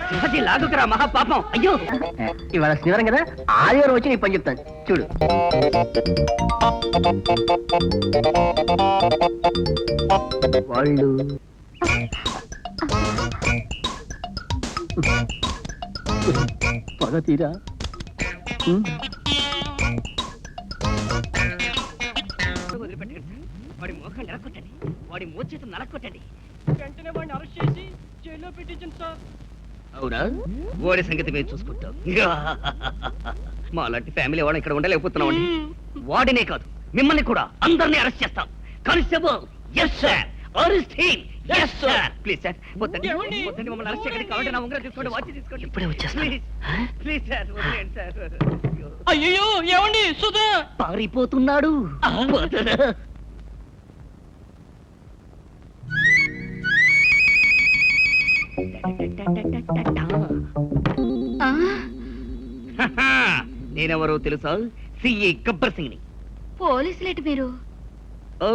సింహతి లాగుకురా మహాపాపం. అయ్యో ఇవాళ శనివారం కదా, ఆదివారం వచ్చి నీ పని చెప్తాను చూడు. వాళ్ళు పగ తీరా వాడి మోఖం నరకొట్టండి, వాడి మోచేత నరకొట్టండి. వెంటనే వాడిని అరెస్ట్ చేసి జైల్లో పెట్టించండి సార్. అవునా? వాడి సంగతి మేము చూసుకుంటాం. మా లాంటి ఫ్యామిలీ వాళ్ళని ఇక్కడ ఉండలేకపోతున్నామండి. వాడినే కాదు మిమ్మల్ని కూడా అందరినీ అరెస్ట్ చేస్తాం. Constable yes sir, arrest him yes sir. Please sir వద్దండి, వద్దండి, మమ్మల్ని అరెస్ట్ చేయకండి. కావాలంటే నా ఉంగరం తీసుకోండి, వాచ్ తీసుకోండి. ఇప్పుడే వచ్చేస్తాను. ప్లీజ్ సార్ వదిలేండి సార్. అయ్యో ఏమండి సుధా పారిపోతున్నాడు. నేనెవరో తెలుసా? సిఐ గబ్బర్ సింగ్ ని. పోలీసులేటి మీరు? ఓ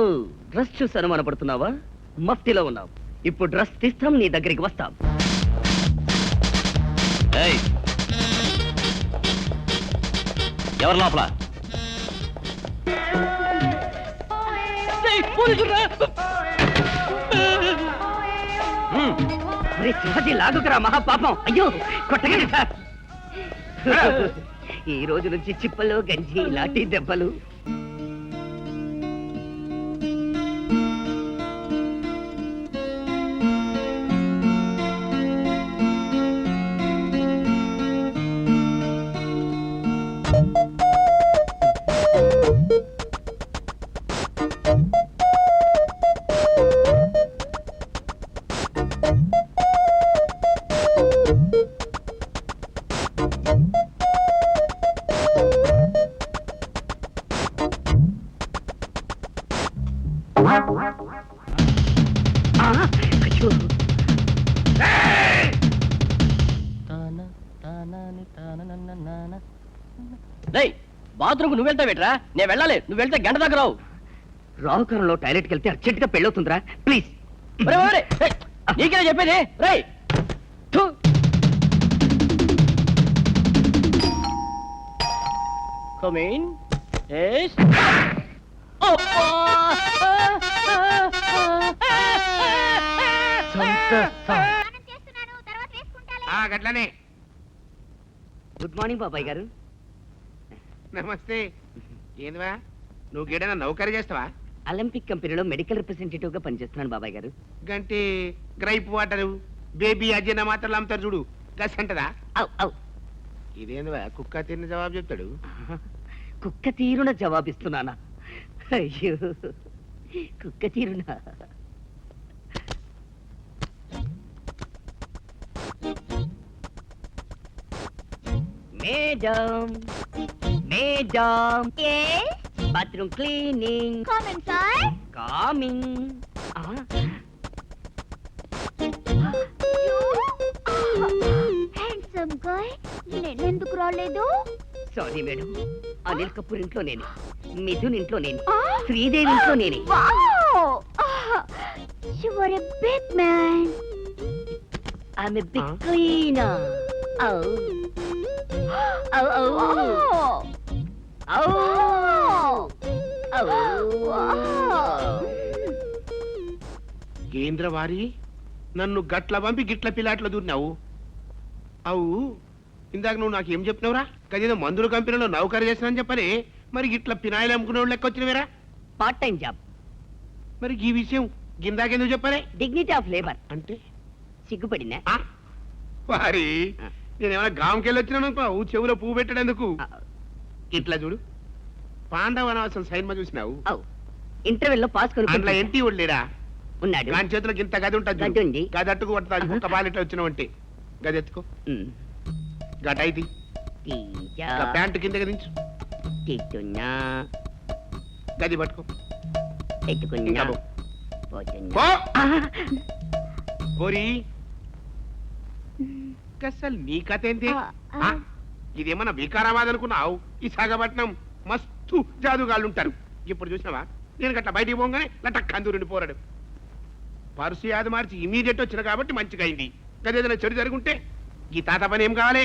డ్రెస్ చూసి అనుమానపడుతున్నావా? మఫ్టీలో ఉన్నావు. ఇప్పుడు డ్రెస్ తీస్తాం, నీ దగ్గరికి వస్తాం. ఎవరు లోపల? సింహతి లాగుకురా మహాపాపం. అయ్యో కొట్టగండి సార్. ఈ రోజు నుంచి చిప్పలు, గంజి, లాఠీ దెబ్బలు. బాత్రూమ్ నువ్వు వెళ్తావేట్రా? నేను వెళ్ళాలి, నువ్వు వెళ్తే గంట దగ్గర రావు. రావుకారంలో టాయిలెట్కి వెళ్తే అర్జెంట్ గా పెళ్ళవుతుందిరా. ప్లీజ్ నీకే చెప్పేది. రై కమిన్. గట్లనే. గుడ్ మార్నింగ్ బాబాయ్ గారు. నమస్తే. ఏందివా నువ్వు గేడైనా నౌకరీ చేస్తావా? ఒలింపిక్ కంపెనీలో మెడికల్ రిప్రజెంటేటివ్ గా పనిచేస్తున్నాను బాబాయ్ గారు. గంటే గ్రైప్ వాటర్, బేబీ అజ్జన మాత్రలు అమ్ముతారు చూడు, గస్ అంటదా? ఇదేందివా కుక్క తిన్న జవాబు చెప్తాడు. కుక్క తీరున జవాబిస్తున్నానా? అయ్యో కుక్క తీరునా. Madam madam, bathroom cleaning. Coming. Handsome guy, నేనెందుకు రాలేదు? సారీ మేడం, అనిల్ కపూర్ ఇంట్లో నేను, మిథున్ ఇంట్లో నేను, శ్రీదేవి ఇంట్లో నేనే. You are a big man. I'm a big cleaner. Oh. Oh, oh. Oh. కేంద్రవారి నన్ను గట్ల పంపి గిట్ల పిల్లాట్లో దూరినావు. అవు ఇందాక నువ్వు నాకు ఏం చెప్పినవురా? గదేదో మందుల కంపెనీలో నౌకరీ చేసినా చెప్పని, మరి గిట్ల పినాయిలు అమ్ముకునే లెక్క వచ్చినవేరా? Part time job. మరి ఈ విషయం గిందాకెందుకు చెప్పారే? డిగ్నిటీ ఆఫ్ లేబర్ అంటే సిగ్గుపడినా? వారి నేనేమైనా గాంకెళ్ళి వచ్చినాను చెవులో పువ్వు పెట్టడేందుకు? ఇట్లా చూడు, పాండవ వనవాసం సైన్మా చూసినావు? ఇంటర్వెల్ లో పాస్ అందులో ఎంటి లేడా? ఉన్నాడు. దాని చేతిలో ఇంత గది ఉంటుంది, గది అట్టుకు పడుతుంది. ఒక్క పాలు ఇట్లా వచ్చినావంటే గది ఎత్తుకో. గటైది ప్యాంటు కింద దించు, గది పట్టుకో. కోరి అసలు నీ కథ ఏంటి? ఇదేమన్నా వికారాబాద్ అనుకున్నావు? ఈ సాగపట్నం మస్తు జాదుగాళ్ళు ఉంటారు. ఇప్పుడు చూసినావా, నేను గట్లా బయటికి పోగానే లట కందూరుండి పోరాడు. పర్సు యాది మార్చి ఇమీడియట్ వచ్చిన కాబట్టి మంచిగా అయింది. గదేదైనా చెడు జరుగుంటే ఈ తాత పని ఏం కావాలి?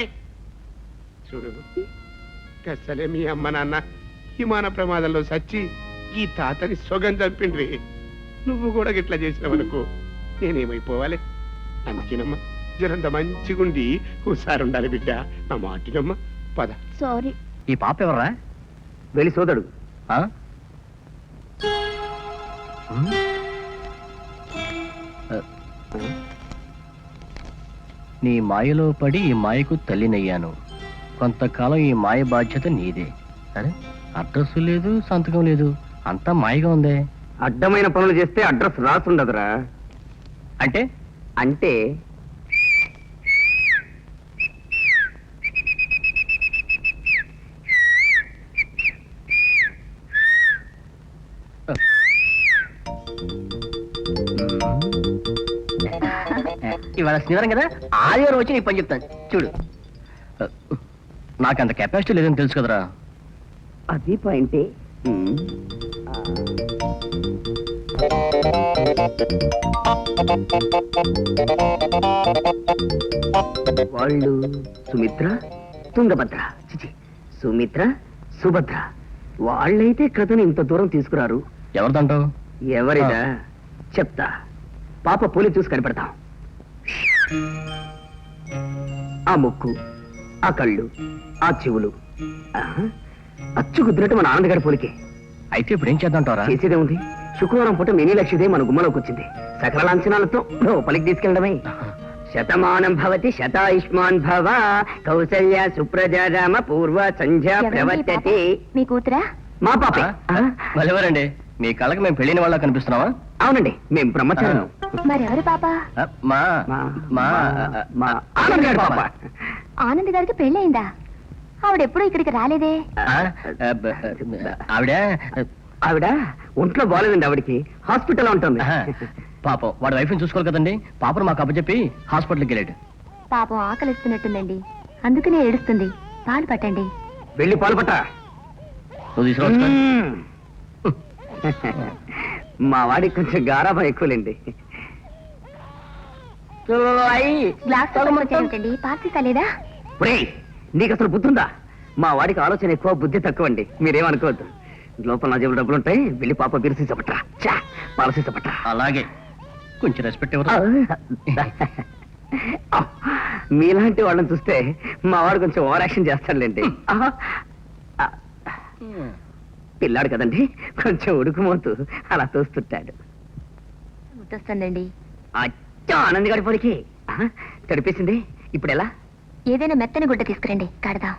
చూడు కసలే మీ అమ్మ నాన్న విమాన ప్రమాదంలో సచ్చి ఈ తాతని సొగం చంపిండ్రి. నువ్వు కూడా గిట్లా చేసిన వరకు నేనేమైపోవాలి? అందుకేనమ్మా జరంత మంచిగుండి హుషారుండాలి బిడ్డ. నా మాటినమ్మా పద. సారీ. ఈ పాప ఎవర్రా? వెళ్ళి సోదడు. ఆ? నీ మాయలో పడి ఈ మాయకు తల్లినయ్యాను. కొంతకాలం ఈ మాయ బాధ్యత నీదే. సరే, అడ్రస్ లేదు, సంతకం లేదు, అంతా మాయగా ఉందే. అడ్డమైన పనులు చేస్తే అడ్రస్ రాసుండదురా. అంటే అంటే ఇవాళ శనివారం కదా, ఆదివారం వచ్చి నీకు పని చెప్తాను చూడు. నాకంత కెపాసిటీ లేదని తెలుసు కదరా. అది పాయింటే. వాళ్ళు సుమిత్ర, తుంగభద్ర, చిచి సుమిత్ర, సుభద్ర. వాళ్ళైతే కథను ఇంత దూరం తీసుకురారు. ఎవరిదంటావు? ఎవరిదా చెప్తా. పాప పోలి చూసి కనిపెడతాం. ఆ ముక్కు, ఆ కళ్ళు, ఆ చెవులు అచ్చు కుదిరినట్టు మన ఆనందగారి పోలికే. అయితే ఇప్పుడు ఏం చేద్దాంటారా? చేసేదే ఉంది. శుక్రవారం పూట మినీ లక్ష్మీదే మన గుమ్మలోకి వచ్చింది. సకల లాంఛనాలతో లోపలికి తీసుకెళ్ళడమే. శతమానం భవతి శతాయుష్మాన్ భవ కౌసల్య సుప్రజా రామ పూర్వ సంధ్యా ప్రవర్తతే. మీ కూతురా? మా పాపే. మళ్ళెవరండి? మీ కళ్ళకి మేము పెళ్ళిన వాళ్ళ కనిపిస్తున్నావా? అవునండి, మేము బ్రహ్మచారం. మరెవరు పాప? మా మా మా ఆనంద్ గారి పాప. ఆనంద్ గారికి పెళ్ళయిందా? ఆవిడెప్పుడు ఇక్కడికి రాలేదే. ఆవిడ ఆవిడ ఒంట్లో బాగాలేదండి. ఆవిడకి హాస్పిటల్ ఉంటుంది. పాపం వాడి వైఫ్ని చూసుకోవాలి కదండి. పాపను మాకు అప్పచెప్పి హాస్పిటల్కి వెళ్ళాడు. పాపం ఆకలిస్తున్నట్టుందండి, అందుకనే ఏడుస్తుంది. పాలు పట్టండి. వెళ్ళి పాలు పట్ట. నువ్వు తీసుకురావచ్చు. మా వాడికి కొంచెం గారాబం ఎక్కువలేండి. గ్లాస్ వచ్చేయండి. పార్టీ కాలేదా? నీకు అసలు బుద్ధి ఉందా? మా వాడికి ఆలోచన ఎక్కువ, బుద్ధి తక్కువ అండి. మీరేమనుకోవద్దు. లోపల నా జేబులు డబ్బులు ఉంటాయి. వెళ్ళి పాప బీరు సీసపట్రా, పాల సీసపట్రా. అలాగే కొంచెం రెస్పెక్ట్ ఇవ్వరు. మీలాంటి వాళ్ళని చూస్తే మా వాడు కొంచెం ఓవర్ యాక్షన్ చేస్తాడులేండి. పిల్లాడు కదండి, కొంచెం ఉడుకుమోతూ అలా తోస్తుంటాడు. గుర్తొస్తుందండి. అచ్చా ఆనంద్ గారి పొడికి తడిపేసింది. ఇప్పుడు ఎలా? ఏదైనా మెత్తని గుడ్డ తీసుకురండి, కడదాం.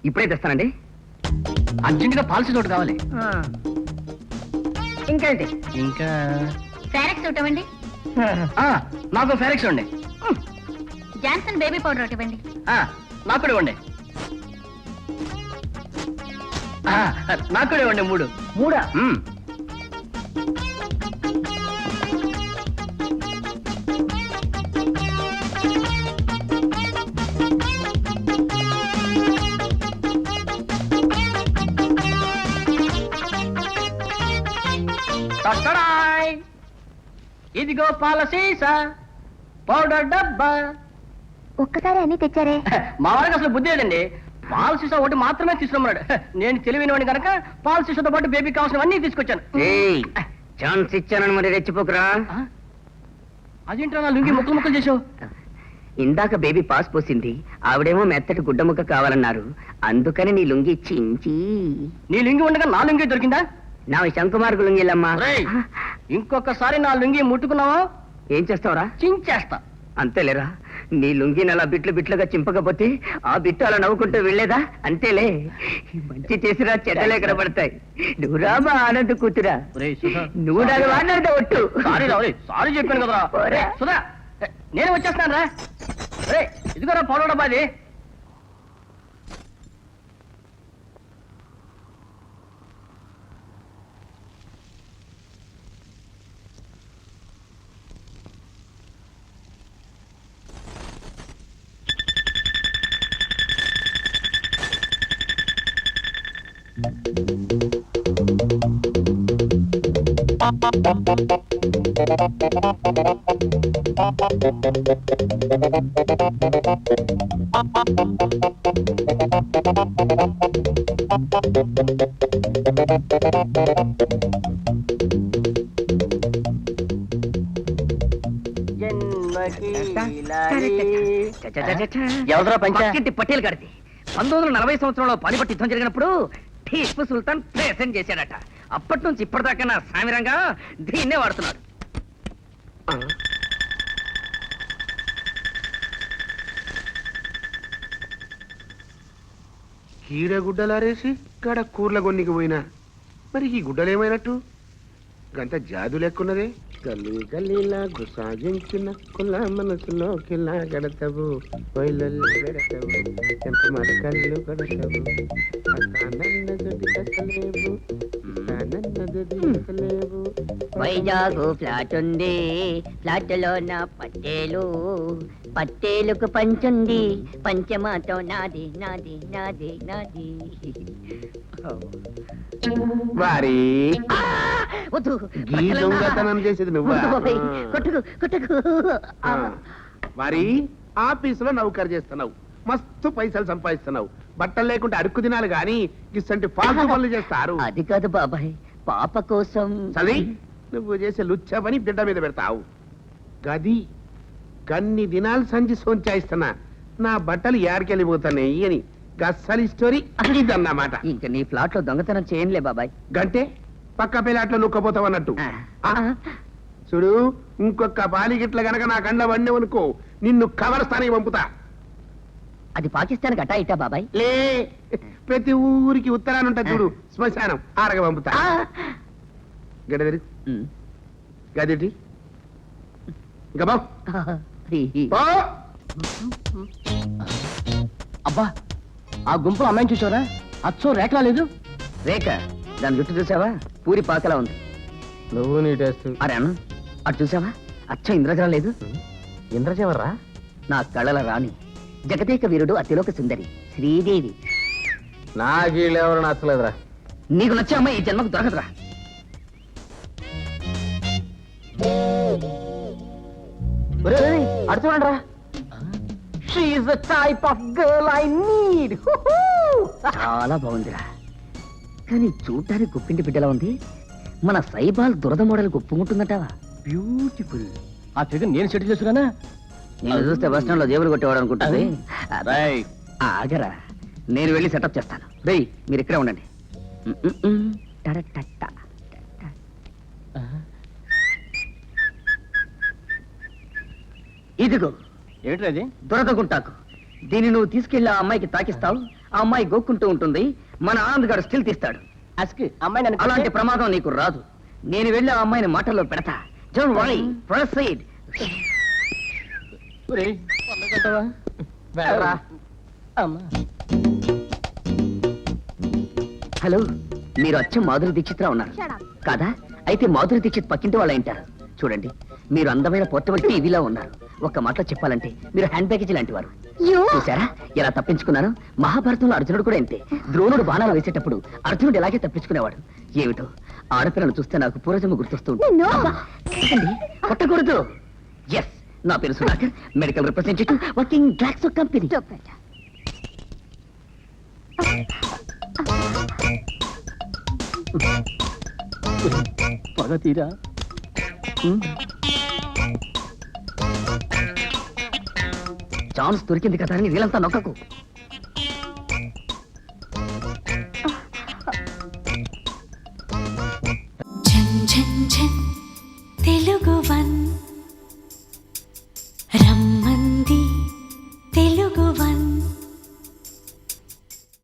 ఇప్పుడే తెస్తానండి. అర్జెంటుగా పాలసీ తోటి కావాలి. ఇంకేంటి? ఇంకా ఫారెక్స్ ఒకటి ఇవ్వండి. నాకు ఫెరెక్స్ ఉండే. జాన్సన్ బేబీ పౌడర్ ఒకటి ఇవ్వండి. నాకు కూడా ఇవ్వండి. నాకు కూడా ఇవ్వండి. మూడా? ఇదిగో పాల సీసా, పౌడర్ డబ్బా. ఒక్కసారి అన్ని తెచ్చారే. మా వాడికి అసలు బుద్ధి లేదండి. పాల సీసా ఒకటి మాత్రమే తీసుకున్నాడు. నేను తెలివినవాడిని కనుక పాల సీసాతో పాటు బేబీ కావాల్సినవన్నీ తీసుకొచ్చాను. ఛాన్స్ ఇచ్చానని మరి రెచ్చిపోకురా. అదేంటో నా లుంగి ముక్కలు ముక్కలు చేసావు. ఇందాక బేబీ పాస్ పోసింది. ఆవిడేమో మెత్తటి గుడ్డ ముక్క కావాలన్నారు. అందుకని నీ లుంగి చించి. నీ లుంగి ఉండగా నా లుంగి దొరికిందా? నా శంకుమార్గు లుంగిలమ్మా. ఇంకొకసారి నా లుంగి ముట్టుకున్నావా ఏం చేస్తావురా? చించేస్తా. అంతేలేరా. నీ లుంగిని అలా బిట్లు బిట్లుగా చింపకపోతే ఆ బిట్టు అలా నవ్వుకుంటూ వెళ్ళేదా? అంతేలే. మంచి చేసిరా చెడ్డలే కనబడతాయి. నువ్వు రామా ఆనంద్ కూతురా. నువ్వు నాకు మాట్లాడితే ఒట్టు. సారీ చెప్పాను కదరా. సుధా నేను వచ్చేస్తాను రా. ఇదిగోరా పౌడర్ డబ్బాది. ఎవరా పంచ పక్కింటి పటేల్ గారిది 1940 సంవత్సరంలో పానిపట్ యుద్ధం జరిగినప్పుడు టీపు సుల్తాన్ ప్రెసెంట్ చేశాడట. అప్పటి నుంచి ఇప్పటిదాకా నా సామిరంగా దీన్నే వాడుతున్నాడు. కీడ గుడ్డలారేసి గడ కూర్ల కొన్నికి పోయినా మరి ఈ గుడ్డలేమైనట్టు గంత జాదు లెక్కున్నదే. గల్లీ గల్లీలా గుసాగించిన కుల మనసులో కిలా గడతవు వైలల్లి గడతవు ఎంత మన కళ్ళు గడతవు అసానన్నది కసలేవు అసానన్నది కసలేవు. వైజాగ్ ఫ్లాట్ ఉంది, ఫ్లాట్ లో నా పట్టేలు, పట్టేలుకు పంచుంది, పంచమాతో నాది నాది నాది నాది. వారి వద్దు, గీ దొంగతనం చేసేది నువ్వా? వద్దు బాబాయ్, కొట్టుకు కొట్టుకు. ఆ. వారి ఆఫీసులో నౌకరు చేస్తున్నావు, మస్తు పైసలు సంపాదిస్తున్నావు, బట్టలు లేకుంటే అడుక్కు తినాలి గాని ఇసంటి ఫాల్తు పనులు చేస్తారు. అది కాదు బాబాయ్, పాప కోసం. చలి నువ్వు చేసే లుచ్చ పని బిడ్డ మీద పెడతావు. గది కన్ని దినాలు సంచి సోంచాయిస్తున్నా నా బట్టలు యాడికెళ్ళిపోతున్నాయి అని గస్సలి స్టోరీ ఇదన్నమాట. ఇంక నీ ఫ్లాట్ లో దొంగతనం చేయనులే బాబాయ్. గంటే పక్క పిల్లాట్లో నుక్కపోతావు అన్నట్టు. ఆ. చూడు, ఇంకొక బాలిగిట్ల గనక నా కండ్ల వండి అనుకో నిన్ను కవర్ స్థానికి పంపుతా. అది పాకిస్తాన్ గట్టా ఇట్టా బాబాయ్. లే, ప్రతి ఊరికి ఉత్తరాన్ని ఉంటుంది చూడు శ్మశానం, ఆరగ పంపుతా. గడదరి గదిటి ఇంకా బా. బా. అబ్బా, ఆ గుంపులో అమ్మాయిని చూసారా? అచ్చో రేఖలా లేదు. రేఖ, దాని జుట్టు చూసావా? పూరి పాకలా ఉంది. నువ్వు నీ టేస్ట్. అరే అన్న, అటు చూసావా? అచ్చ ఇంద్రజలం లేదు. ఇంద్రజెవర్రా? నా కళల రాణి, జగదేక వీరుడు, అతిలోక సుందరి శ్రీదేవి. నాకు వీళ్ళెవరు నచ్చలేదురా. నీకు నచ్చే అమ్మాయి ఈ జన్మకు దొరకదురా. అటు చూడండి రా. She's the type of girl I need. చాలా బాగుందిరా, కానీ చూడ్డానికి గుప్పింటి బిడ్డలా ఉంది. మన సైబాల్ దురద మోడల్ ఒప్పుకుంటుందటవా? బ్యూటిఫుల్. ఆ ఫిగర్ నేను సెటిల్ చేసుకున్నానా? నేను చూస్తే బస్ స్టాండ్ లో జేబులు కొట్టేవాడు అనుకుంటుంది. రైట్. ఆగరా, నేను వెళ్ళి సెటప్ చేస్తాను. రేయ్, మీరు ఇక్కడే ఉండండి. టడటట్ట. ఇదిగో ఏమిట్రా అది? దురద గుంటాకు. దీన్ని నువ్వు తీసుకెళ్లి ఆ అమ్మాయికి తాకిస్తావు. ఆ అమ్మాయి గోక్కుంటూ ఉంటుంది. మన ఆనంద్ గారు స్టిల్ తీస్తాడు. అస్కి అమ్మాయి నన్ను అలాంటి ప్రమాదం నీకు రాదు. నేను వెళ్ళి ఆ అమ్మాయిని మాటల్లో పెడతా. Don't worry, proceed. ఒరేయ్, పన్నగంటవా? వెళ్ళరా. అమ్మా. హలో, మీరు అచ్చం మాధురి దీక్షిత్రా ఉన్నారు కాదా? అయితే మాధురి దీక్షిత్ పక్కింటి వాళ్ళు అయింటారు. చూడండి, మీరు అందమైన పోర్టబుల్ టీవీలో ఉన్నారు. ఒక్క మాటలో చెప్పాలంటే మీరు హ్యాండ్ బ్యాగేజ్ లాంటి వారు. చూసారా ఎలా తప్పించుకున్నాను? మహాభారతంలో అర్జునుడు కూడా అంతే. ద్రోణుడు బాణాలు వేసేటప్పుడు అర్జునుడు ఎలాగే తప్పించుకునేవాడు. ఏమిటో ఆడపిల్లను చూస్తే నాకు పూర్వజన్మ గుర్తొస్తూ ఉంటుంది. కొట్టండి, కొట్టకూడదు. ఎస్, నా పేరు Sudhakar, medical representative, working Glaxo company. పగ తీరా. ఛాన్స్ దొరికింది కదా అని వీళ్ళంతా నొక్కకు.